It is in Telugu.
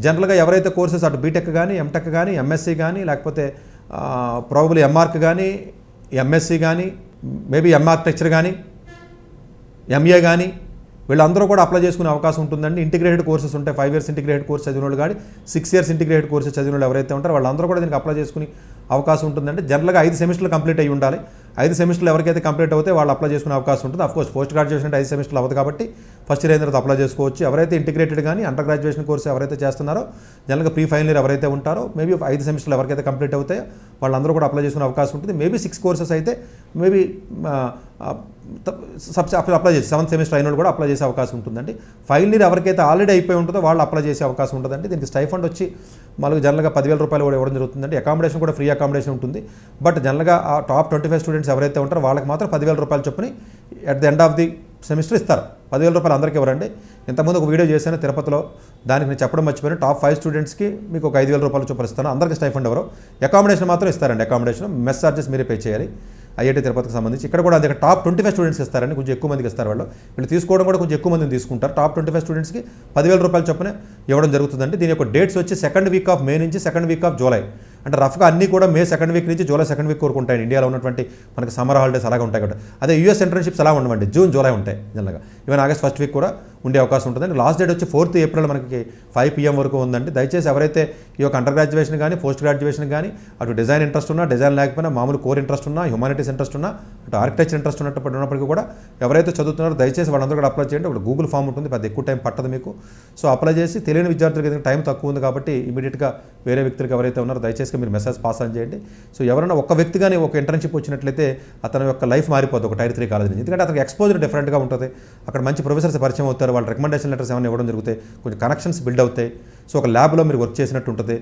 జనరల్గా ఎవరైతే కోర్సెస్ అటు బీటెక్ కానీ ఎంటెక్ కానీ ఎంఎస్సీ కానీ లేకపోతే ప్రాబబ్లీ ఎంఆర్క్ కానీ ఎంఎస్సీ కానీ మేబీ ఎంఆర్కిటెక్చర్ కానీ ఎంఏ కానీ వీళ్ళందరూ కూడా అప్లై చేసుకునే అవకాశం ఉంటుందండి. ఇంటిగ్రేటెడ్ కోర్సెస్ ఉంటాయి. 5 years ఇంటిగ్రేటెడ్ కోర్స్ చదివిన వాళ్ళు కానీ 6 years ఇంటిగ్రేటెడ్ కోర్సెస్ చదివిన వాళ్ళు ఎవరైతే ఉంటారో వాళ్ళందరూ కూడా దీనికి అప్లై చేసుకునే అవకాశం ఉంటుందంటే జనరల్గా 5 సెమిస్టర్లు కంప్లీట్ అయ్యి ఉండాలి. 5 సెమిస్టర్లు ఎవరికైతే కంప్లీట్ అవుతే వాళ్ళు అప్లై చేసుకునే అవకాశం ఉంటుంది. అఫ్కోర్స్ పోస్ట్ గ్రాడ్యుయేషన్ అంటే 5 సెమిస్టర్లు అవ్వదు కాబట్టి ఫస్ట్ ఇయర్ అయిన తర్వాత అప్లై చేసుకోవచ్చు. ఎవరైతే ఇంటిగ్రేటెడ్ కానీ అండర్ గ్రాడ్యుయేషన్ కోర్స్ ఎవరైతే చేస్తున్నారో జనరల్గా ప్రీ ఫైనల్ ఇయర్ ఎవరైతే ఉంటారో మేబీ 5 సెమిస్టర్లు ఎవరికైతే కంప్లీట్ అవుతాయో వాళ్ళందరూ కూడా అప్లై చేసుకునే అవకాశం ఉంటుంది. మేబీ 6 కోర్సెస్ అయితే మేబీ అప్లై చేసి 7th సెమిస్టర్ అయిన కూడా అప్లై చేసే అవకాశం ఉంటుందండి. ఫైనల్ ఇయర్ ఎవరికైతే ఆల్రెడీ అయిపోయి ఉంటుందో వాళ్ళు అప్లై చేసే అవకాశం ఉంటుందండి. దీనికి స్టైఫండ్ వచ్చి మనకు జనరల్గా 10,000 రూపాయలు కూడా ఇవ్వడం జరుగుతుందండి. అకామిడేషన్ కూడా ఫ్రీ అకామిడేషన్ ఉంటుంది. బట్ జనరల్గా ఆ టాప్ 25 స్టూడెంట్స్ ఎవరైతే ఉంటారో వాళ్ళకి మాత్రం 10,000 రూపాయలు చొప్పున at the end of the semester ఇస్తారు. 10,000 రూపాయలు అందరికీ ఇవ్వరండి. ఇంతకుముందు ఒక వీడియో చేశాను తిరుపతిలో, దానికి నేను చెప్పడం మర్చిపోయాను. టాప్ 5 స్టూడెంట్స్కి మీకు ఒక 5,000 రూపాయలు చొప్పున ఇస్తాను. అందరికీ స్టైఫండ్ ఎవరు, అకామిడేషన్ మాత్రం ఇస్తారండి. అకామిడేషన్ మెస్ చార్జెస్ మీరే పే చేయాలి. ఐఐటీ తిరుపతికి సంబంధించి ఇక్కడ కూడా అందుకే టాప్ 25 స్టూడెంట్స్ ఇస్తారండి. కొంచెం ఎక్కువ మందికి ఇస్తారు. వీళ్ళు తీసుకోవడం కూడా కొంచెం ఎక్కువ మందిని తీసుకుంటారు. టాప్ 25 స్టూడెంట్స్కి 10,000 రూపాయలు చొప్పున ఇవ్వడం జరుగుతుందండి. దీని యొక్క డేట్స్ వచ్చి 2nd week of May నుంచి 2nd week of July. అంటే రఫ్గా అన్నీ కూడా May 2nd week నుంచి July 2nd week వరకు ఉంటాయి. ఇండియాలో ఉన్నటువంటి మనకి సమ్మర్ హాలిడేస్ అలాగే ఉంటాయి కదా. అదే యూఎస్ ఇంటర్న్షిప్స్ అలా ఉండవండి, June July ఉంటాయి జనరల్గా. ఈవెన్ August 1st week కూడా ఉండే అవకాశం ఉంటుందండి. లాస్ట్ డేట్ వచ్చి 4th April మనకి 5 PM వరకు ఉందండి. దయచేసి ఎవరైతే ఈ యొక్క అండర్ గ్రాడ్యుయేషన్ కానీ పోస్ట్ గ్రాడ్యుయేషన్ కానీ అటు డిజైన్ ఇంట్రెస్ట్ ఉన్నా, డిజైన్ లేకపోయినా మామూలు కోర్ ఇంట్రెస్ట్ ఉన్నా, హ్యూమానిటీస్ ఇంట్రెస్ట్ ఉన్నా, అటు ఆర్కిటెక్చర్ ఇంట్రెస్ట్ ఉన్నప్పటికీ కూడా ఎవరైతే చదువుతున్నారో దయచేసి వాళ్ళందరూ కూడా అప్లై చేయండి. ఒకటి గూగుల్ ఫామ్ ఉంటుంది, పెద్ద ఎక్కువ టైం పట్టదు మీకు. సో అప్లై చేసి తెలియని విద్యార్థులకి ఏదైనా టైం తక్కువ ఉంది కాబట్టి ఇమీడియట్గా వేరే వ్యక్తులకు ఎవరైతే ఉన్నారో దయచేసి మీరు మెసేజ్ పాస్ ఆన్ చేయండి. సో ఎవరైనా ఒక వ్యక్తి కానీ ఒక ఇంటర్న్షిప్ వచ్చినట్లయితే అతని యొక్క లైఫ్ మారిపోతుంది ఒక Tier 3 కాలేజ్ నుంచి. ఎందుకంటే అతనికి ఎక్స్పోజర్ డిఫరెంట్గా ఉంటుంది. అక్కడ మంచి ప్రొఫెసర్స్ పరిచయం అవుతారు. వాళ్ళ రికమెండేషన్ లెటర్స్ ఏమైనా ఇవ్వడం జరుగుతాయి, కొంచెం కనెక్షన్స్ బిల్డ్ అవుతాయి. సో ఒక ల్యాబ్లో మీరు వర్క్ చేసినట్టు ఉంటుంది.